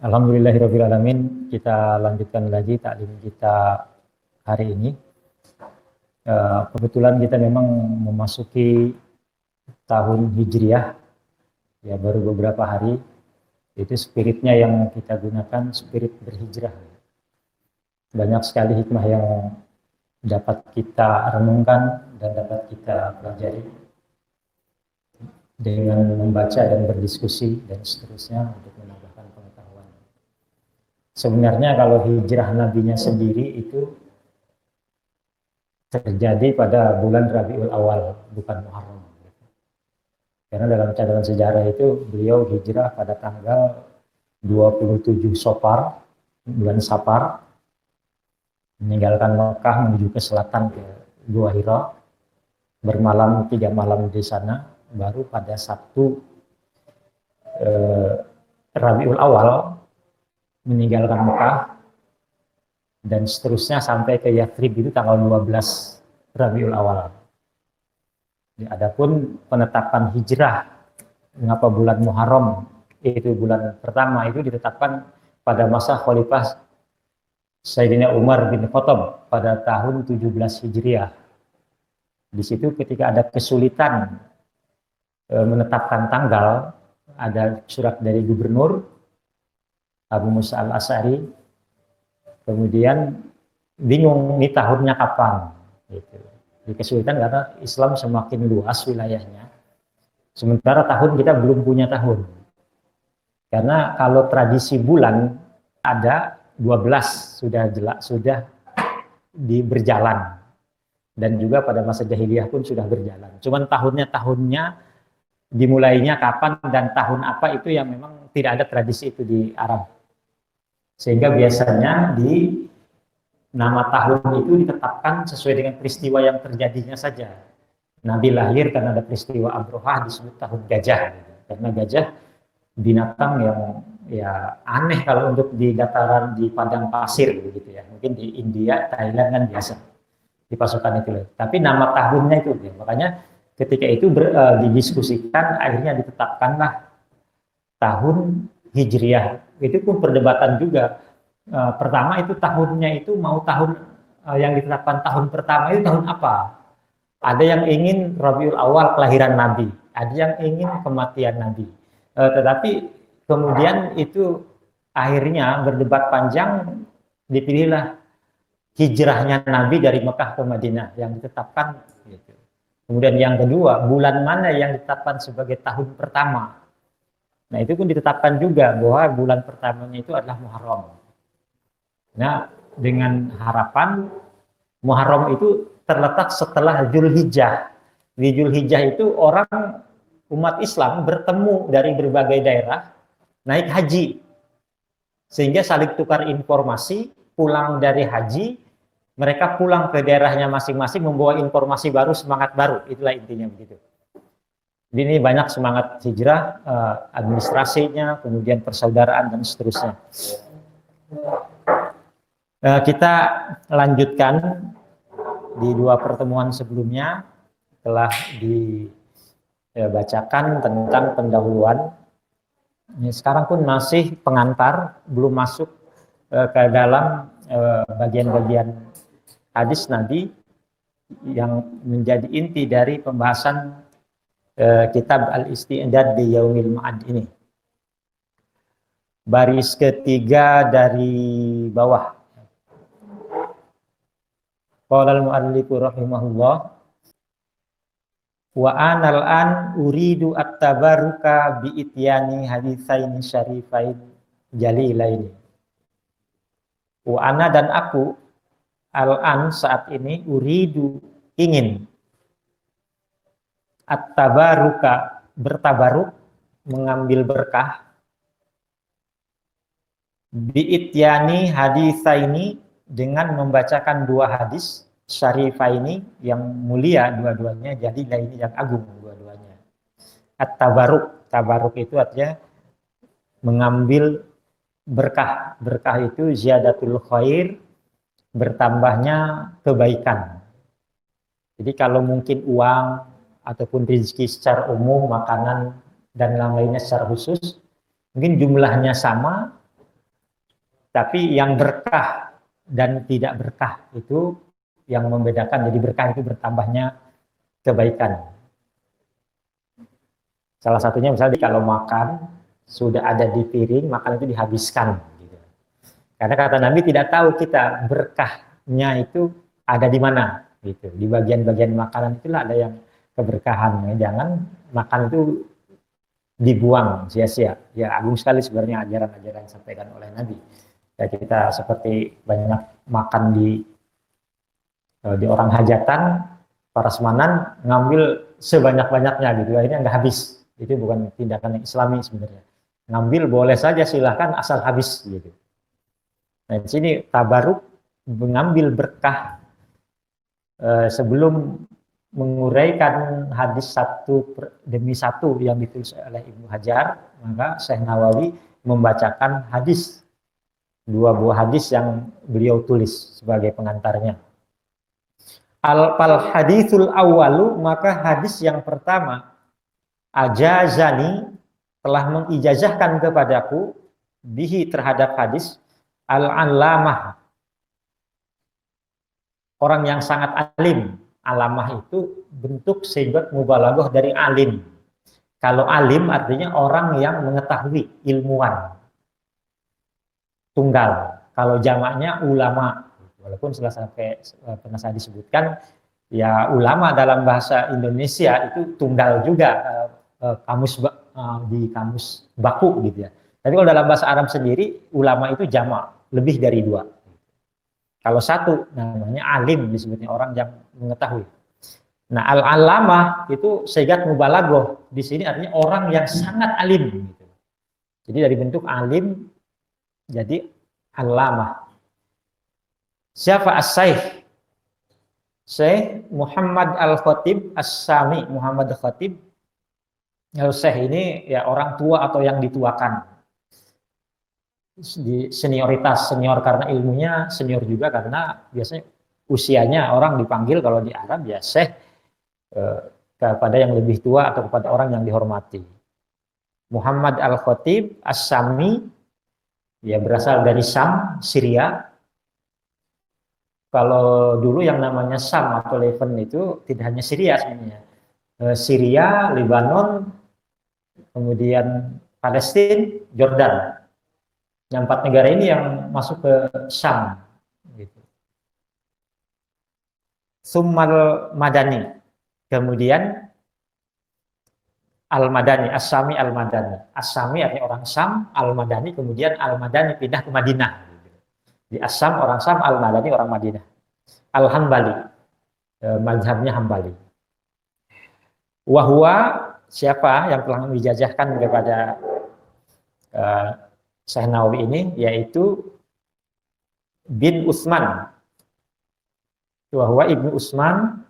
Alhamdulillahirabbil alamin. Kita lanjutkan lagi taklim kita hari ini. Kebetulan kita memang memasuki tahun Hijriah, ya baru beberapa hari. Itu spiritnya yang kita gunakan, spirit berhijrah. Banyak sekali hikmah yang dapat kita renungkan dan dapat kita pelajari dengan membaca dan berdiskusi dan seterusnya untuk menambahkan pengetahuan. Sebenarnya kalau hijrah nabinya sendiri itu terjadi pada bulan Rabiul Awal, bukan Muharram. Karena dalam catatan sejarah itu beliau hijrah pada tanggal 27 Safar, bulan Safar, meninggalkan Mekah menuju ke selatan ke Gua Hira, bermalam 3 malam di sana, baru pada Sabtu Rabiul Awal meninggalkan Mekah, dan seterusnya sampai ke Yathrib itu tanggal 12 Rabiul Awal. Adapun penetapan hijrah, mengapa bulan Muharram itu bulan pertama, itu ditetapkan pada masa Khalifah Sayyidina Umar bin Khattab pada tahun 17 Hijriah. Di situ ketika ada kesulitan menetapkan tanggal, ada surat dari gubernur Abu Musa al-Asy'ari, kemudian bingung nih tahunnya kapan, gitu. Di kesulitan karena Islam semakin luas wilayahnya, sementara tahun kita belum punya tahun. Karena kalau tradisi bulan ada 12 sudah berjalan, dan juga pada masa jahiliyah pun sudah berjalan. Cuman tahunnya dimulainya kapan dan tahun apa itu yang memang tidak ada tradisi itu di Arab. Sehingga biasanya di nama tahun itu ditetapkan sesuai dengan peristiwa yang terjadinya saja. Nabi lahir karena ada peristiwa Abrohah, disebut tahun gajah. Karena gajah binatang yang ya aneh kalau untuk di dataran di padang pasir gitu ya. Mungkin di India, Thailand kan biasa di pasukan itu. Tapi nama tahunnya itu, ya. Makanya ketika itu didiskusikan, akhirnya ditetapkanlah tahun Hijriah. Itu pun perdebatan juga. Pertama itu tahunnya itu mau tahun yang ditetapkan tahun pertama itu tahun apa? Ada yang ingin Rabiul Awal kelahiran Nabi, ada yang ingin kematian Nabi. Tetapi kemudian itu akhirnya berdebat panjang, dipilihlah hijrahnya Nabi dari Mekah ke Madinah yang ditetapkan. Gitu. Kemudian yang kedua, bulan mana yang ditetapkan sebagai tahun pertama? Nah itu pun ditetapkan juga bahwa bulan pertamanya itu adalah Muharram. Nah, dengan harapan Muharram itu terletak setelah Zulhijjah. Di Zulhijjah itu orang umat Islam bertemu dari berbagai daerah naik haji. Sehingga saling tukar informasi, pulang dari haji, mereka pulang ke daerahnya masing-masing membawa informasi baru, semangat baru. Itulah intinya begitu. Ini banyak semangat hijrah, administrasinya, kemudian persaudaraan dan seterusnya. Kita lanjutkan di 2 pertemuan sebelumnya telah dibacakan tentang pendahuluan. Sekarang pun masih pengantar, belum masuk ke dalam bagian-bagian hadis Nabi yang menjadi inti dari pembahasan kitab Al-Isti'dad di Yaumil Ma'ad ini. Baris ketiga dari bawah. Qala al-mu'allifu rahimahullah, wa anal an uridu at-tabaruka bi ityani haditsaini syarifain jalilaini. Wa ana dan aku al-an saat ini uridu ingin at-tabaruka bertabaruk, mengambil berkah, bi ityani haditsaini dengan membacakan 2 hadis syarifaini yang mulia dua-duanya, jadi ini yang agung dua-duanya. At-tabaruk, tabaruk itu artinya mengambil berkah. Berkah itu ziyadatul khair, bertambahnya kebaikan. Jadi kalau mungkin uang ataupun rezeki secara umum, makanan dan yang lainnya secara khusus. Mungkin jumlahnya sama, tapi yang berkah dan tidak berkah itu yang membedakan. Jadi berkah itu bertambahnya kebaikan. Salah satunya misalnya kalau makan sudah ada di piring, makan itu dihabiskan. Gitu. Karena kata Nabi tidak tahu kita berkahnya itu ada di mana. Gitu. Di bagian-bagian makanan itulah ada yang keberkahan. Jangan makan itu dibuang sia-sia. Ya agung sekali sebenarnya ajaran-ajaran yang disampaikan oleh Nabi. Ya, kita seperti banyak makan di orang hajatan, prasmanan ngambil sebanyak-banyaknya gitu. Akhirnya nggak habis. Itu bukan tindakan yang Islami sebenarnya. Ngambil boleh saja silahkan asal habis gitu. Nah di sini tabaruk mengambil berkah sebelum menguraikan hadis satu demi satu yang ditulis oleh Ibnu Hajar, maka Syekh Nawawi membacakan hadis, dua buah hadis yang beliau tulis sebagai pengantarnya. Al-fal hadithul awalu, maka hadis yang pertama, ajazani, telah mengijazahkan kepadaku, bihi terhadap hadis, al-allamah, orang yang sangat alim. Alamah itu bentuk sigat mubalaghah dari alim. Kalau alim artinya orang yang mengetahui, ilmuwan. Tunggal. Kalau jamaknya ulama. Walaupun pernah saya disebutkan, ya ulama dalam bahasa Indonesia itu tunggal juga di kamus baku gitu ya. Tapi kalau dalam bahasa Arab sendiri, ulama itu jamak, lebih dari dua. Kalau satu namanya alim, disebutnya orang yang mengetahui. Nah, al-alamah itu sigat mubalaghah. Di sini artinya orang yang sangat alim gitu. Jadi dari bentuk alim jadi alamah. Siapa as-Syekh? Syekh Muhammad Al-Khatib As-Sami. Muhammad Al-Khatib. Syekh ini ya orang tua atau yang dituakan. Di senioritas, senior karena ilmunya, senior juga karena biasanya usianya orang dipanggil kalau di Arab ya Syekh kepada yang lebih tua atau kepada orang yang dihormati. Muhammad Al-Khatib As-Sami, ya berasal dari Syam, Syria. Kalau dulu yang namanya Syam atau Levant itu tidak hanya Syria sebenarnya. Syria, Lebanon, kemudian Palestina, Jordan. Yang 4 negara ini yang masuk ke Syam. Gitu. Summal Madani. Kemudian Al-Madani, As-Sami Al-Madani. As-Sami artinya orang Syam, Al-Madani, kemudian Al-Madani pindah ke Madinah. Di As-Syam orang Syam, Al-Madani orang Madinah. Al-Hambali, mazhabnya Hambali. Wahwa, siapa yang telah menijazahkan kepada Syekh Nawawi ini, yaitu bin Utsman. Wahwa ibnu Utsman,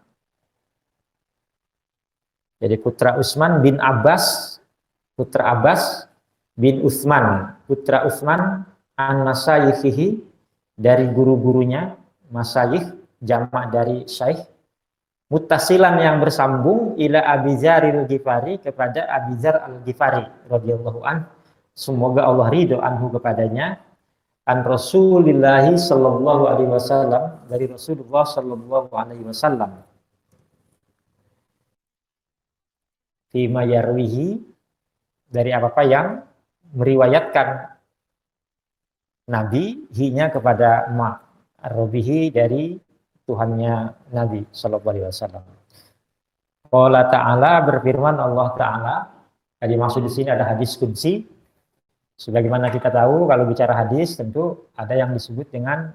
jadi putra Utsman bin Abbas, putra Abbas bin Utsman, putra Utsman an-Masayikhihi, dari guru-gurunya, masayikh jamak dari syekh, muttasilan yang bersambung ila Abi Dzaril Ghifari, kepada Abi Dzar Al-Ghifari radhiyallahu anhu, semoga Allah ridho anhu kepadanya, an Rasulillah sallallahu alaihi wasallam, dari Rasulullah sallallahu alaihi wasallam, fima yarwihi, dari apa-apa yang meriwayatkan Nabi hinya kepada ma robihi, dari Tuhannya Nabi sallallahu alaihi wasallam. Qala ta'ala, berfirman Allah Ta'ala, tadi maksud di sini ada hadis qudsi. Sebagaimana kita tahu kalau bicara hadis tentu ada yang disebut dengan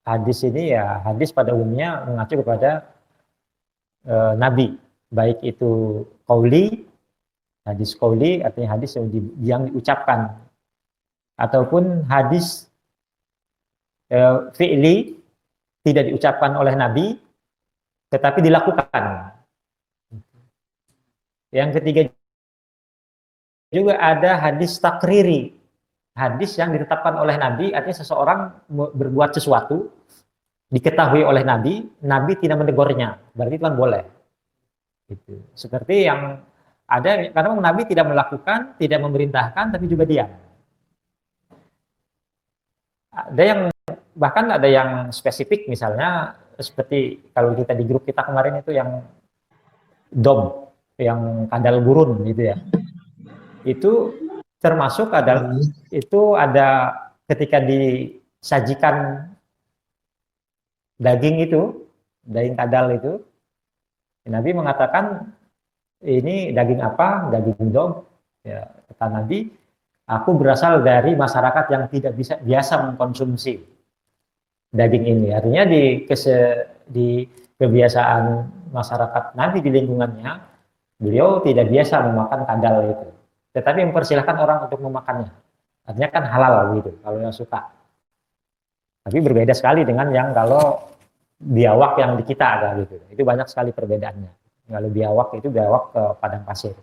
hadis ini ya hadis pada umumnya mengacu kepada Nabi, baik itu qauli, hadis qauli artinya hadis yang diucapkan, ataupun hadis fi'li, tidak diucapkan oleh Nabi tetapi dilakukan. Yang ketiga juga ada hadis takriri, hadis yang ditetapkan oleh Nabi, artinya seseorang berbuat sesuatu diketahui oleh Nabi, Nabi tidak menegurnya, berarti itu kan boleh. Gitu. Seperti yang Ada karena Nabi tidak melakukan, tidak memerintahkan, tapi juga diam. Ada yang bahkan ada yang spesifik, misalnya seperti kalau kita di grup kita kemarin itu yang dom, yang kadal gurun gitu ya. Itu termasuk ada ketika disajikan daging itu, daging kadal itu, Nabi mengatakan ini daging apa? Daging dom. Ya, kata Nabi, aku berasal dari masyarakat yang tidak biasa mengkonsumsi daging ini. Artinya di kebiasaan masyarakat Nabi di lingkungannya, beliau tidak biasa memakan kadal itu. Tetapi mempersilahkan orang untuk memakannya. Artinya kan halal gitu, kalau yang suka. Tapi berbeda sekali dengan yang kalau biawak yang di kita gitu. Itu banyak sekali perbedaannya. Kalau biawak itu biawak ke padang pasir.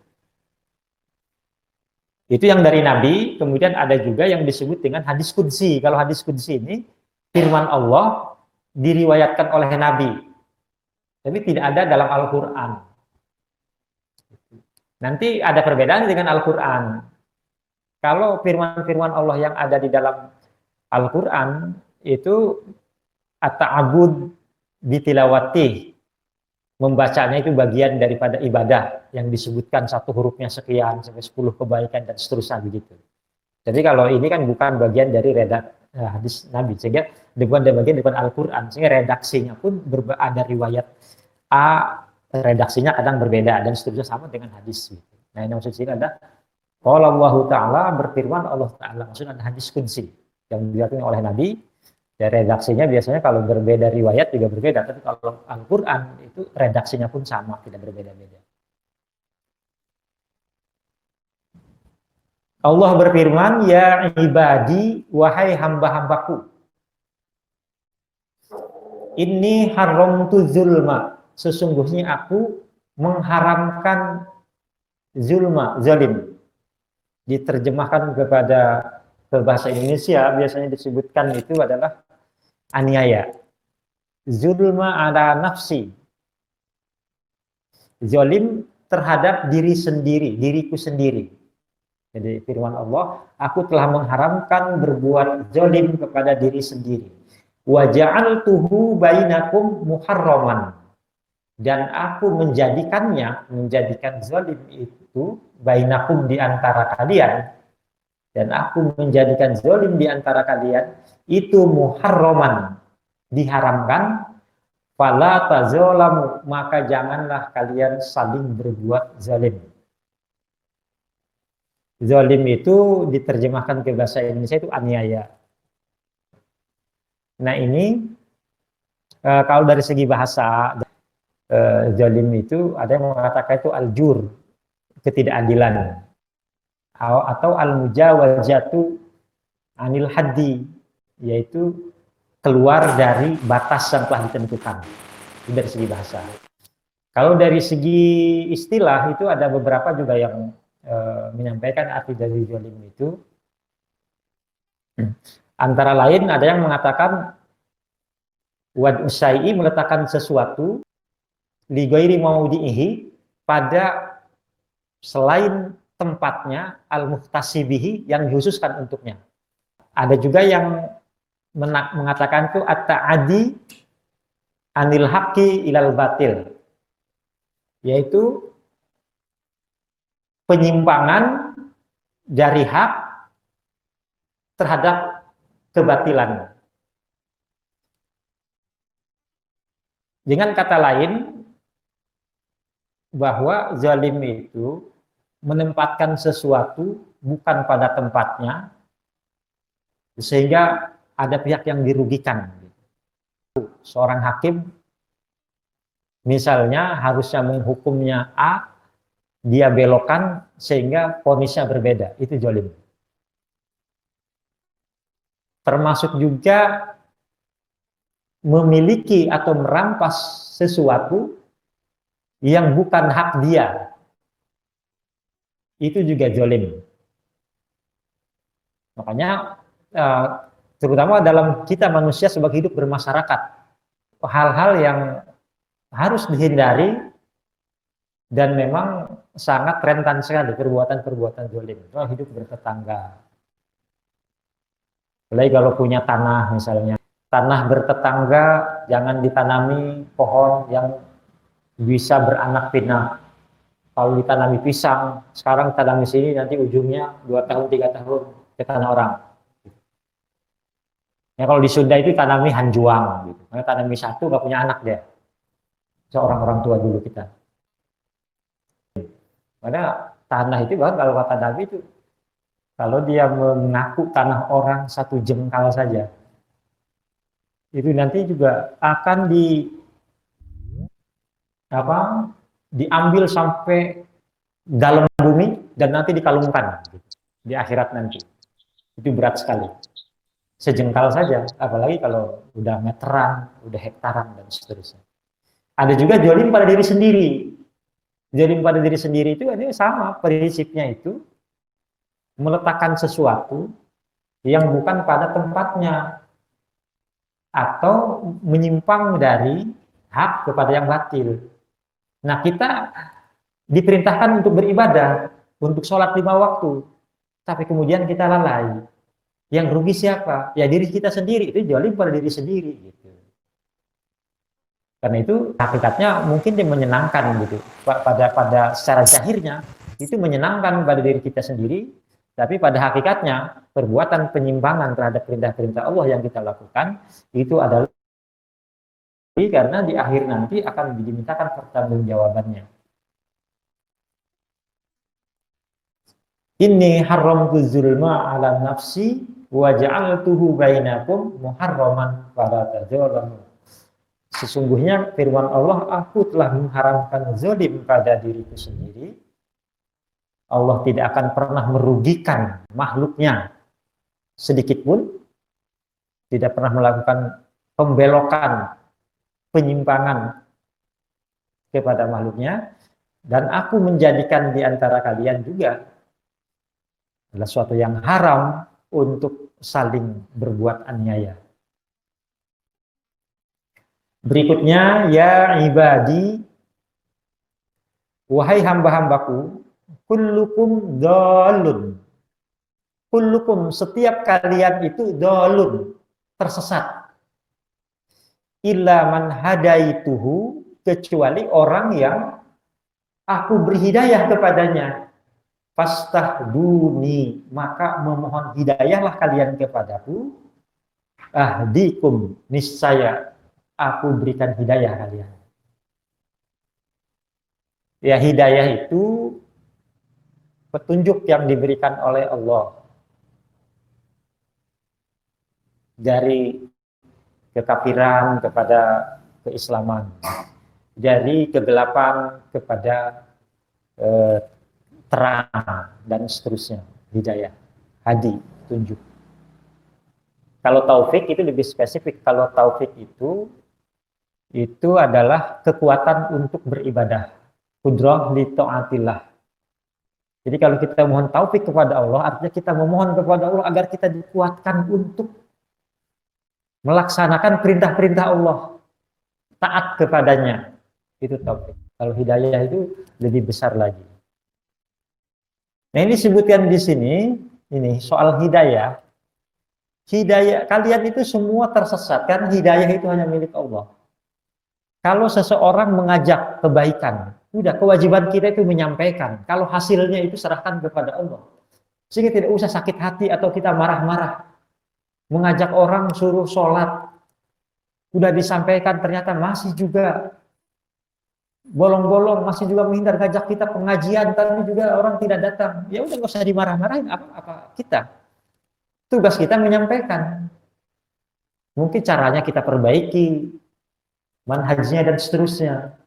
Itu yang dari Nabi. Kemudian ada juga yang disebut dengan hadis qudsi. Kalau hadis qudsi ini firman Allah diriwayatkan oleh Nabi, tapi tidak ada dalam Al-Quran. Nanti ada perbedaan dengan Al-Quran. Kalau firman-firman Allah yang ada di dalam Al-Quran itu at-ta'abud bitilawati, membacanya itu bagian daripada ibadah yang disebutkan satu hurufnya sekian sampai 10 kebaikan dan seterusnya begitu. Jadi kalau ini kan bukan bagian dari hadis Nabi, sehingga bukan bagian dari Al-Quran, sehingga redaksinya pun ada riwayat A, redaksinya kadang berbeda dan seterusnya sama dengan hadis. Nah ini maksud sini ada kalau Allah Ta'ala berfirman, Allah Ta'ala maksudnya ada hadis qudsi yang diriwayatkan oleh Nabi. Ya, redaksinya biasanya kalau berbeda riwayat juga berbeda, tapi kalau Al-Quran itu redaksinya pun sama, tidak berbeda-beda. Allah berfirman, ya ibadi, wahai hamba-hambaku, inni haramtu zulma, sesungguhnya aku mengharamkan zulma, zalim. Diterjemahkan kepada bahasa Indonesia biasanya disebutkan itu adalah aniaya. Zulma ala nafsi, zalim terhadap diri sendiri, diriku sendiri. Jadi firman Allah, aku telah mengharamkan berbuat zalim kepada diri sendiri. Wa ja'altuhu bainakum muharraman. Dan aku menjadikan zalim itu bainakum di antara kalian. Dan aku menjadikan zalim di antara kalian itu muharraman, diharamkan. Fala tazalamu, maka janganlah kalian saling berbuat zalim. Zalim itu diterjemahkan ke bahasa Indonesia itu aniaya. Nah ini kalau dari segi bahasa zalim itu ada yang mengatakan itu al-jur, ketidakadilan, atau al-mujawazatu anil haddi, yaitu keluar dari batas yang telah ditentukan. Itu dari segi bahasa. Kalau dari segi istilah itu ada beberapa juga yang menyampaikan arti dari zalim itu. Antara lain ada yang mengatakan wad usai'i, meletakkan sesuatu li ghairi maudihi, pada selain tempatnya, al-muhtasibihi, yang dikhususkan untuknya. Ada juga yang mengatakan itu at-ta'adi anil haqqi ilal batil, yaitu penyimpangan dari hak terhadap kebatilan. Dengan kata lain, bahwa zalim itu menempatkan sesuatu bukan pada tempatnya, sehingga ada pihak yang dirugikan. Seorang hakim misalnya harusnya menghukumnya A, dia belokkan sehingga vonisnya berbeda, itu zalim. Termasuk juga memiliki atau merampas sesuatu yang bukan hak dia, itu juga zalim. Makanya terutama dalam kita manusia sebagai hidup bermasyarakat, hal-hal yang harus dihindari Dan memang sangat rentan sekali perbuatan-perbuatan zalim. Kalau hidup bertetangga. Apalagi kalau punya tanah misalnya. Tanah bertetangga jangan ditanami pohon yang bisa beranak pinak. Kalau ditanami pisang, sekarang tanam di sini nanti ujungnya 2 tahun 3 tahun ke tanah orang. Ya kalau di Sunda itu tanami hanjuang gitu. Karena tanami satu nggak punya anak dia. Seorang orang tua dulu kita. Karena tanah itu bahkan kalau kata Nabi itu kalau dia mengaku tanah orang 1 jengkal saja, itu nanti juga akan diambil sampai dalam bumi dan nanti dikalungkan gitu, di akhirat nanti. Itu berat sekali. Sejengkal saja, apalagi kalau udah meteran, udah hektaran dan seterusnya. Ada juga zalim pada diri sendiri. Zalim pada diri sendiri itu ini sama prinsipnya, itu meletakkan sesuatu yang bukan pada tempatnya atau menyimpang dari hak kepada yang batil. Nah, kita diperintahkan untuk beribadah, untuk sholat 5 waktu, tapi kemudian kita lalai. Yang rugi siapa? Ya diri kita sendiri. Itu zalim pada diri sendiri gitu. Karena itu hakikatnya mungkin dia menyenangkan gitu. Pada secara zahirnya itu menyenangkan pada diri kita sendiri, tapi pada hakikatnya perbuatan penyimpangan terhadap perintah-perintah Allah yang kita lakukan itu adalah karena di akhir nanti akan dimintakan pertanggungjawabannya. Inni haramtu zulma ala nafsi wa ja'altuhu bainakum muharraman fala tadzalamu. Sesungguhnya firman Allah, aku telah mengharamkan zalim pada diriku sendiri. Allah tidak akan pernah merugikan makhluknya sedikit pun, tidak pernah melakukan pembelokan, penyimpangan kepada makhluknya, dan aku menjadikan di antara kalian juga adalah suatu yang haram untuk saling berbuat aniaya. Berikutnya, ya ibadi, wahai hamba-hambaku, kullukum dhalun. Kullukum, setiap kalian itu dhalun, tersesat. Illa man hadaituhu, kecuali orang yang aku beri hidayah kepadanya. Fastahduni, maka memohon hidayahlah kalian kepadaku. Ahdikum, niscaya aku berikan hidayah kalian. Ya, hidayah itu petunjuk yang diberikan oleh Allah dari kekafiran kepada keislaman, dari kegelapan kepada terang, dan seterusnya. Hidayah, hadi, tunjuk. Kalau taufik itu lebih spesifik. Kalau taufik itu adalah kekuatan untuk beribadah, qudrah li ta'atillah. Jadi kalau kita mohon taufik kepada Allah, artinya kita memohon kepada Allah agar kita dikuatkan untuk melaksanakan perintah-perintah Allah, taat kepadanya. Itu taufik. Kalau hidayah itu lebih besar lagi. Nah, ini disebutkan di sini, ini soal hidayah. Hidayah, kalian itu semua tersesat, kan hidayah itu hanya milik Allah. Kalau seseorang mengajak kebaikan, udah kewajiban kita itu menyampaikan. Kalau hasilnya itu serahkan kepada Allah. Sehingga tidak usah sakit hati atau kita marah-marah. Mengajak orang suruh sholat, udah disampaikan ternyata masih juga bolong-bolong, masih juga menghindar, ngajak kita pengajian, tapi juga orang tidak datang. Ya udah, nggak usah dimarah-marahin, apa kita. Tugas kita menyampaikan. Mungkin caranya kita perbaiki, manhajnya dan seterusnya.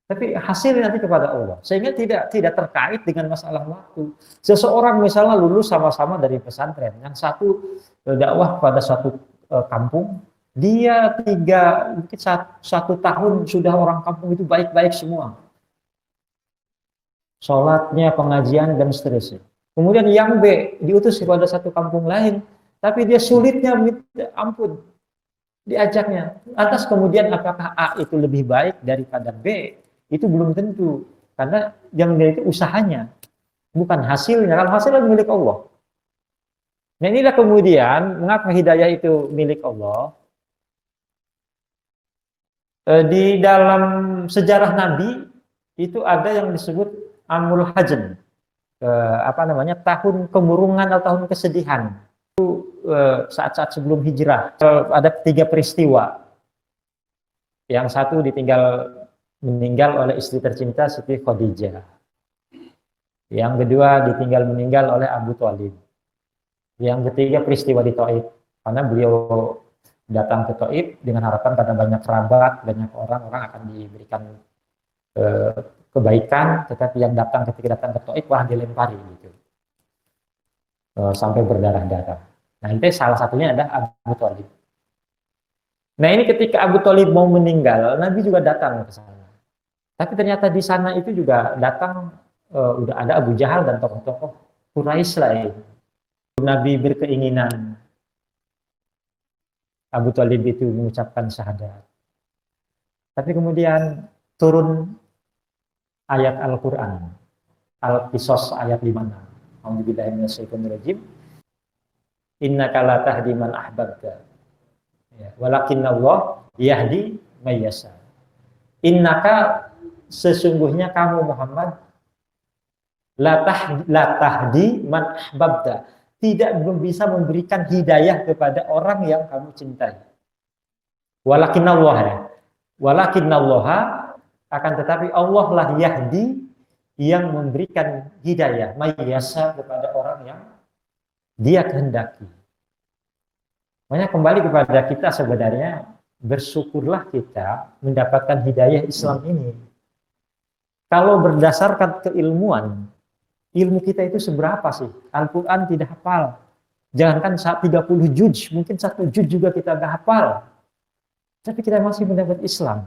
Tapi hasilnya nanti kepada Allah. Sehingga tidak terkait dengan masalah waktu. Seseorang misalnya lulus sama-sama dari pesantren, yang satu dakwah pada suatu kampung, dia mungkin satu tahun sudah orang kampung itu baik-baik semua. Sholatnya, pengajian, dan seterusnya. Kemudian yang B diutus kepada satu kampung lain, tapi dia sulitnya ampun diajaknya. Atas kemudian apakah A itu lebih baik daripada B, itu belum tentu. Karena yang milik itu usahanya, bukan hasilnya. Kalau hasilnya milik Allah. Nah inilah kemudian mengapa hidayah itu milik Allah. Di dalam sejarah Nabi itu ada yang disebut Amul Hazn, tahun kemurungan atau tahun kesedihan. Itu saat-saat sebelum hijrah. Ada 3 peristiwa. Yang satu meninggal oleh istri tercinta Siti Khadijah. Yang kedua meninggal oleh Abu Thalib. Yang ketiga peristiwa di Taif, karena beliau datang ke Taif dengan harapan karena banyak kerabat, banyak orang akan diberikan kebaikan, tetapi yang ketika datang ke Taif malah dilempari gitu, sampai berdarah-darah. Nah itu salah satunya ada Abu Thalib. Nah ini ketika Abu Thalib mau meninggal, Nabi juga datang ke sana. Tapi ternyata di sana itu juga datang udah ada Abu Jahal dan tokoh-tokoh Quraisy lain. Nabi berkeinginan Abu Thalib itu mengucapkan syahadat. Tapi kemudian turun ayat Al-Quran, Al-Qisas ayat 56. A'udzubillahi minasyaitonirrajim. Innaka la tahdi man ahbabta. Walakinnallah yahdi may yasha. Innaka, sesungguhnya kamu Muhammad, la tahdi man ahbabta, tidak bisa memberikan hidayah kepada orang yang kamu cintai. Walakinnallah, akan tetapi Allah lah yahdi, yang memberikan hidayah may yasha kepada orang yang Dia kehendaki. Makanya kembali kepada kita sebenarnya, bersyukurlah kita mendapatkan hidayah Islam ini. Kalau berdasarkan keilmuan, ilmu kita itu seberapa sih? Al-Quran tidak hafal. Jangankan 30 juz, mungkin 1 juz juga kita nggak hafal. Tapi kita masih mendapat Islam.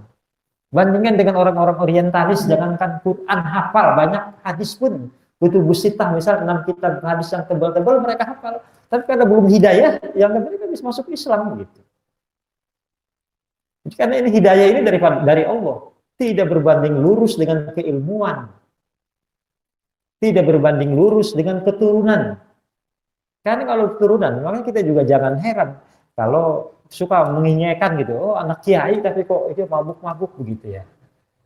Bandingkan dengan orang-orang orientalis, jangankan Quran hafal, banyak hadis pun. Kutubus Sittah, misal 6 kitab hadis yang tebal-tebal mereka hafal. Tapi karena belum hidayah, yang mereka bisa masuk Islam gitu. Jadi karena ini hidayah ini dari Allah. Tidak berbanding lurus dengan keilmuan. Tidak berbanding lurus dengan keturunan. Karena kalau keturunan, makanya kita juga jangan heran kalau suka mengingatkan gitu, oh anak kiai tapi kok itu mabuk-mabuk begitu ya.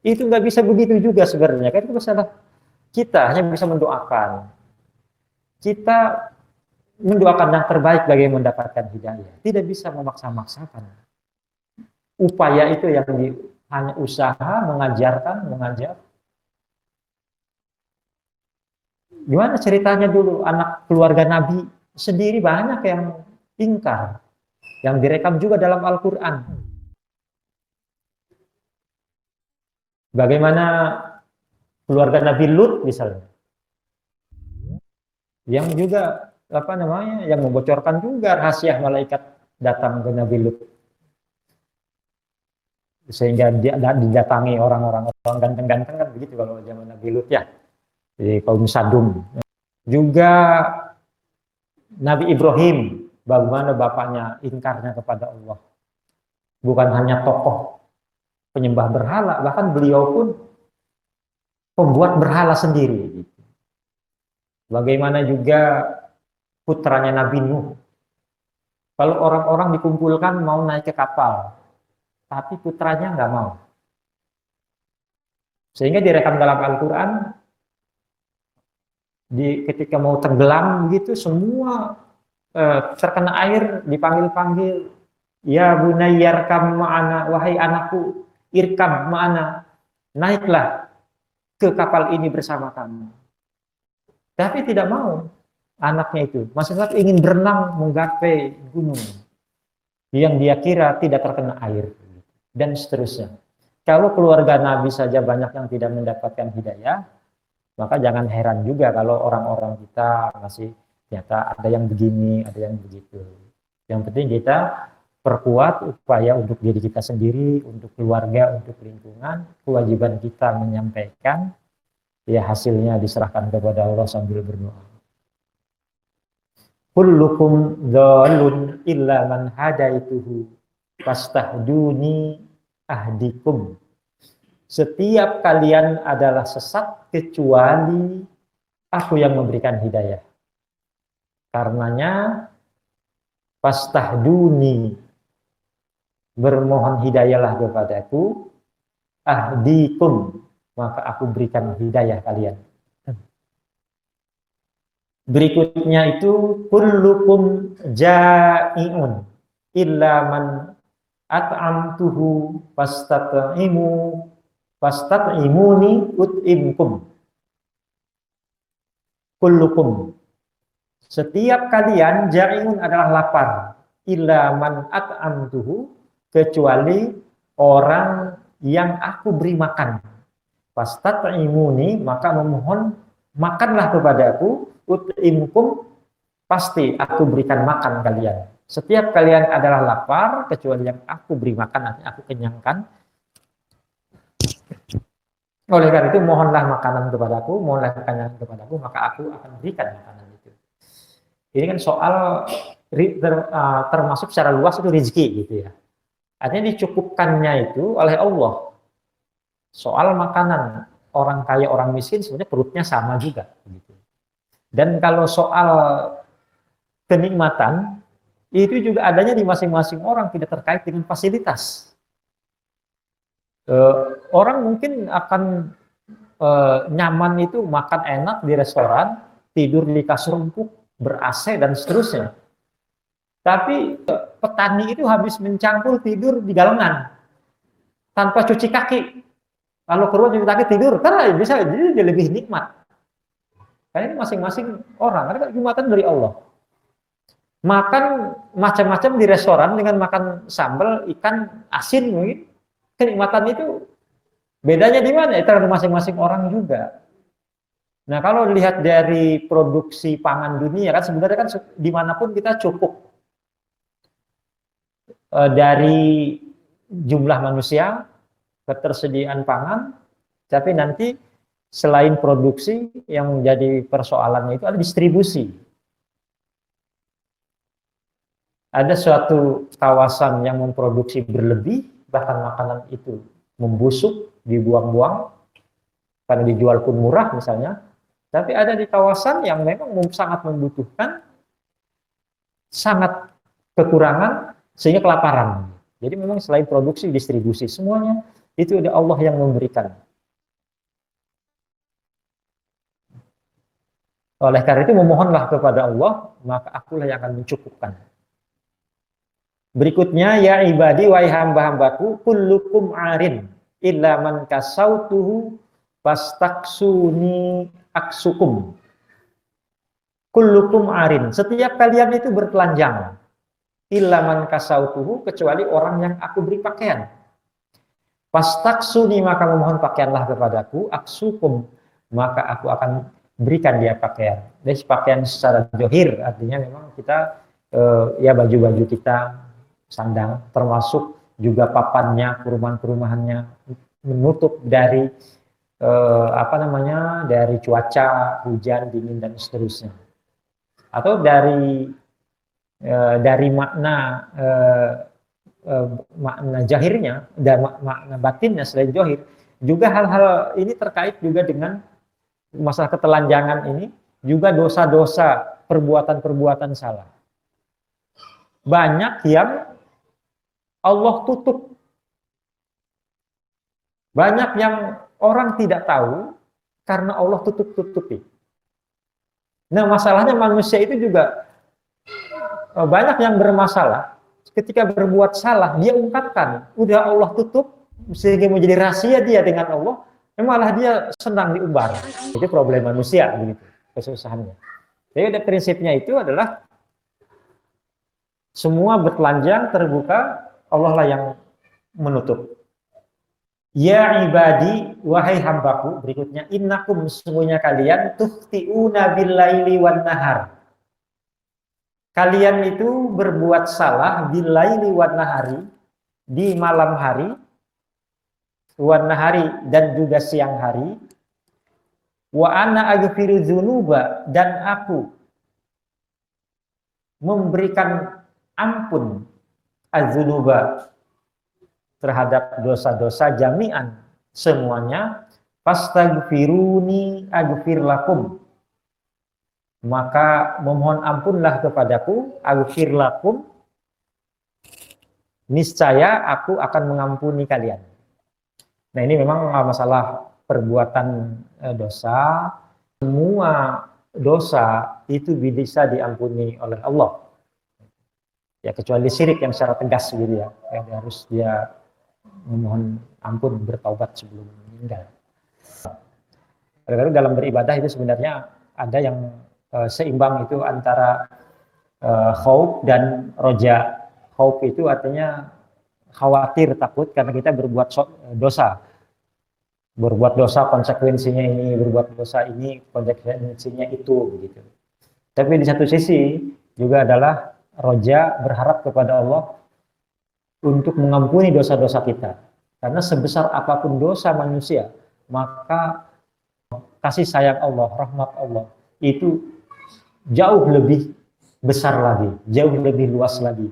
Itu nggak bisa begitu juga sebenarnya. Kan itu masalah kita hanya bisa mendoakan. Kita mendoakan yang terbaik bagi mendapatkan hidayah. Tidak bisa memaksa-maksakan. Upaya itu yang hanya usaha mengajar. Gimana ceritanya dulu anak keluarga Nabi sendiri banyak yang ingkar, yang direkam juga dalam Al-Quran. Bagaimana keluarga Nabi Lut misalnya, yang juga yang membocorkan juga rahasia malaikat datang ke Nabi Lut, sehingga dia didatangi orang-orang ganteng-ganteng kan begitu kalau zaman Nabi Lut ya, di kaum Sadum. Juga Nabi Ibrahim, bagaimana bapaknya ingkarnya kepada Allah. Bukan hanya tokoh penyembah berhala, bahkan beliau pun pembuat berhala sendiri. Bagaimana juga putranya Nabi Nuh. Kalau orang-orang dikumpulkan mau naik ke kapal, tapi putranya nggak mau. Sehingga direkam dalam Al-Quran, ketika mau tenggelam begitu, semua terkena air dipanggil-panggil, ya bunayyarkam ma'ana, wahai anakku, irkam ma'ana, naiklah ke kapal ini bersama kami. Tapi tidak mau anaknya itu, masih ingin berenang menggapai gunung yang dia kira tidak terkena air, dan seterusnya. Kalau keluarga Nabi saja banyak yang tidak mendapatkan hidayah, maka jangan heran juga kalau orang-orang kita masih ternyata ada yang begini, ada yang begitu. Yang penting kita perkuat upaya untuk diri kita sendiri, untuk keluarga, untuk lingkungan. Kewajiban kita menyampaikan, ya hasilnya diserahkan kepada Allah sambil berdoa. Kullukum dhalun illa man hadaituhu fastahduni ahdikum. setiap kalian adalah sesat kecuali aku yang memberikan hidayah. Karenanya fastahduni, bermohon hidayahlah kepadaku, ahdikum, maka aku berikan hidayah kalian. Berikutnya itu kullukum ja'iun illa man at'amtuhu fastat'imuni ut'imkum. Kullukum, setiap kalian ja'iun adalah lapar, illa man at'amtuhu, kecuali orang yang aku beri makan. Fastat'imuni, maka memohon makanlah kepadaku, ut'imkum, pasti aku berikan makan kalian. Setiap kalian adalah lapar, kecuali yang aku beri makan, nanti aku kenyangkan. Oleh karena itu, mohonlah makanan kepadaku, mohonlah kenyangkan kepadaku, maka aku akan berikan makanan itu. Ini kan soal termasuk secara luas itu rezeki gitu ya. Artinya dicukupkannya itu oleh Allah. Soal makanan, orang kaya, orang miskin sebenarnya perutnya sama juga. Gitu. Dan kalau soal kenikmatan, itu juga adanya di masing-masing orang, tidak terkait dengan fasilitas. Orang mungkin akan nyaman itu makan enak di restoran, tidur di kasur empuk, ber-AC dan seterusnya. Tapi petani itu habis mencangkul tidur di galengan tanpa cuci kaki. Kalau keluar cuci kaki tidur, karena bisa jadi dia lebih nikmat. Karena ini masing-masing orang, karena kenikmatan dari Allah. Makan macam-macam di restoran dengan makan sambal, ikan, asin mungkin. Kenikmatan itu bedanya di mana? Itu terhadap masing-masing orang juga. Nah, kalau dilihat dari produksi pangan dunia kan sebenarnya kan dimanapun kita cukup dari jumlah manusia, ketersediaan pangan, tapi nanti selain produksi yang menjadi persoalannya itu adalah distribusi. Ada suatu kawasan yang memproduksi berlebih, bahkan makanan itu membusuk, dibuang-buang, karena dijual pun murah misalnya. Tapi ada di kawasan yang memang sangat membutuhkan, sangat kekurangan, sehingga kelaparan. Jadi memang selain produksi, distribusi, semuanya itu ada Allah yang memberikan. Oleh karena itu memohonlah kepada Allah, maka akulah yang akan mencukupkan. Berikutnya, ya ibadi, wahai hamba-hambaku, kullukum arin illa man kasautuhu fastaksuni aksukum. Kullukum arin, setiap kalian itu bertelanjang. Illa man kasautuhu, kecuali orang yang aku beri pakaian. Fastaksuni, maka memohon pakaianlah kepadaku, aksukum, maka aku akan berikan dia pakaian. Jadi pakaian secara johir, artinya memang kita ya baju-baju kita, sandang, termasuk juga papannya, perumahan-perumahannya, menutup dari dari cuaca, hujan, dingin dan seterusnya. Atau dari makna makna jahirnya dan makna batinnya selain johir, juga hal-hal ini terkait juga dengan masalah ketelanjangan ini, juga dosa-dosa, perbuatan-perbuatan salah. Banyak yang Allah tutup. Banyak yang orang tidak tahu karena Allah tutup-tutupi. Nah, masalahnya manusia itu juga banyak yang bermasalah. Ketika berbuat salah, dia ungkapkan. Udah Allah tutup, sehingga menjadi rahasia dia dengan Allah, malah dia senang diumbar. Itu problem manusia, begitu kesusahannya. Jadi ada prinsipnya itu adalah semua bertelanjang, terbuka, Allah lah yang menutup. Ya ibadi, wahai hambaku, berikutnya, innakum, sesungguhnya kalian, tukhti'una billaili wan nahar. Kalian itu berbuat salah billaili wan nahari, di malam hari, wan nahari, dan juga siang hari. Wa ana aghfiru dzunuba, dan aku memberikan ampun az-dzunuba, terhadap dosa-dosa jami'an semuanya, fastaghfiruni aghfir lakum. Maka memohon ampunlah kepadaku, aghfir lakum, niscaya aku akan mengampuni kalian. Nah, ini memang masalah perbuatan dosa. Semua dosa itu bisa diampuni oleh Allah. Ya, kecuali syirik yang secara tegas gitu ya. Yang harus dia memohon ampun, bertaubat sebelum meninggal. Karena dalam beribadah itu sebenarnya ada yang seimbang itu antara khauf dan roja. Khauf itu artinya khawatir, takut karena kita berbuat dosa. Berbuat dosa konsekuensinya ini, berbuat dosa ini konsekuensinya itu, begitu. Tapi di satu sisi juga adalah roja, berharap kepada Allah untuk mengampuni dosa-dosa kita. Karena sebesar apapun dosa manusia, maka kasih sayang Allah, rahmat Allah itu jauh lebih besar lagi, jauh lebih luas lagi.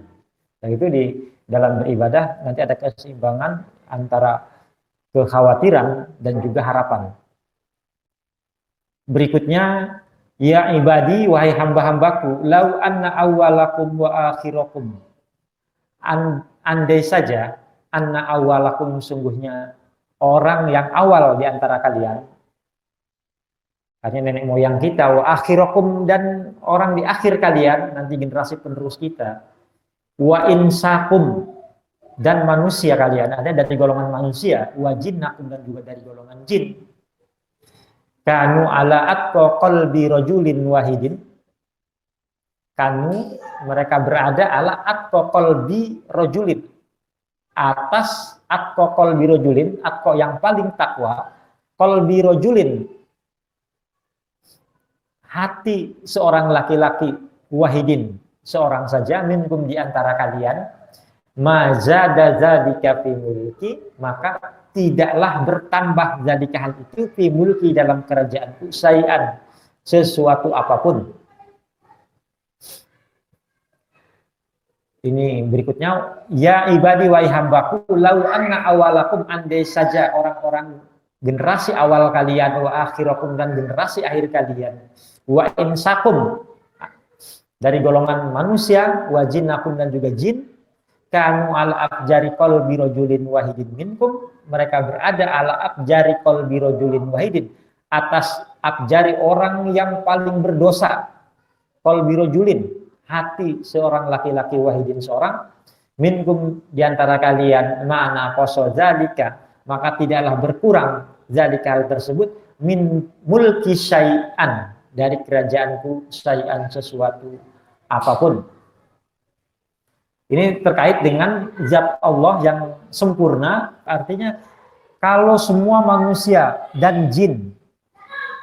Dan itu di dalam beribadah nanti ada keseimbangan antara kekhawatiran dan juga harapan. Berikutnya, ya ibadi, wahai hamba-hambaku, lau anna awwalakum wa akhirakum. Andai saja, anna awwalakum, sungguhnya orang yang awal di antara kalian, artinya nenek moyang kita, wa akhirakum, dan orang di akhir kalian, nanti generasi penerus kita, wa insakum, dan manusia kalian, ada dari golongan manusia, wa jinnakum, dan juga dari golongan jin, kanu ala atqa qalbi rajulin wahidin, kanu, mereka berada ala atqa qalbi rajulin, atas atqa qalbi rajulin, atqa yang paling takwa, qalbi rajulin, hati seorang laki-laki, wahidin, seorang saja, minkum, di antara kalian, mazada dzalika fi mulki, maka tidaklah bertambah dzalika hal itu fi mulki, dalam kerajaanku, syai'an, sesuatu apapun. Ini berikutnya, ya ibadi, wahai hambaku, lau anna awalakum, andai saja orang-orang generasi awal kalian, wa akhirakum, dan generasi akhir kalian, wa insakum, dari golongan manusia, wa jinnakum, dan juga jin, kanu ala abjari qalbi rajulin wahidin minkum, mereka berada ala abjari qalbi rajulin wahidin, atas abjari orang yang paling berdosa, qalbi rajulin, hati seorang laki-laki, wahidin, seorang, minkum, diantara kalian, ma'ana koso zalika, maka tidaklah berkurang zalika, hal tersebut, min mulki syai'an, dari kerajaanku, syai'an, sesuatu apapun. Ini terkait dengan zat Allah yang sempurna, artinya kalau semua manusia dan jin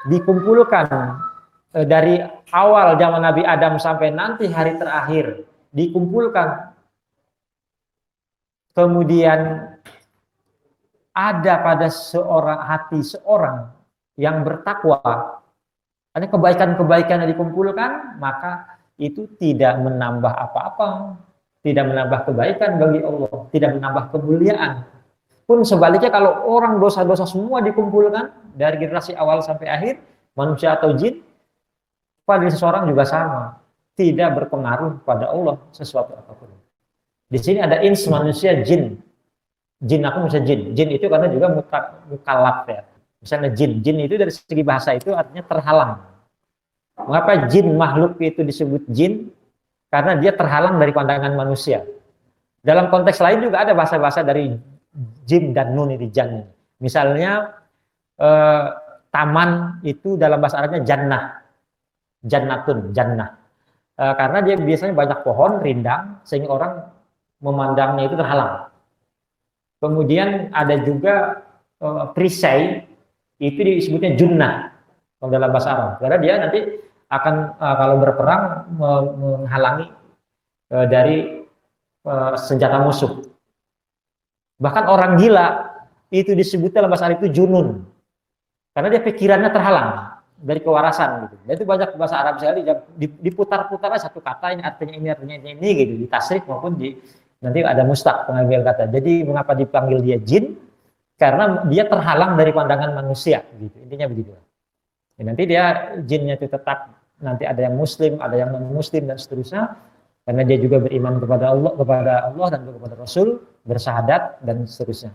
dikumpulkan dari awal zaman Nabi Adam sampai nanti hari terakhir, dikumpulkan, kemudian ada pada seorang hati seorang yang bertakwa, ada kebaikan-kebaikan yang dikumpulkan, maka itu tidak menambah apa-apa, tidak menambah kebaikan bagi Allah, tidak menambah kemuliaan. Pun sebaliknya, kalau orang dosa-dosa semua dikumpulkan dari generasi awal sampai akhir, manusia atau jin, pada seseorang juga sama, tidak berpengaruh pada Allah sesuatu apapun. Di sini ada ins, manusia, jin. Jin, aku bisa jin. Jin itu karena juga mukallaf ya. Misalnya jin itu dari segi bahasa itu artinya terhalang. Mengapa jin, makhluk itu disebut jin? Karena dia terhalang dari pandangan manusia. Dalam konteks lain juga ada bahasa-bahasa dari jim dan nun, itu jan. Misalnya taman itu dalam bahasa Arabnya jannah, jannatun, jannah. Karena dia biasanya banyak pohon, rindang, sehingga orang memandangnya itu terhalang. Kemudian ada juga perisai, itu disebutnya junnah dalam bahasa Arab. Karena dia nanti akan kalau berperang menghalangi dari senjata musuh. Bahkan orang gila itu disebut dalam bahasa Arab itu junun, karena dia pikirannya terhalang dari kewarasan gitu. Dan itu banyak bahasa Arab sekali diputar-putar satu kata ini artinya ini gitu, di tasrif maupun di nanti ada mustaq pengambil kata. Jadi mengapa dipanggil dia jin? karena dia terhalang dari pandangan manusia, gitu. Intinya begitu. Ya, nanti dia jinnya itu tetap nanti ada yang muslim, ada yang non muslim dan seterusnya, karena dia juga beriman kepada Allah dan kepada Rasul, bersyahadat dan seterusnya.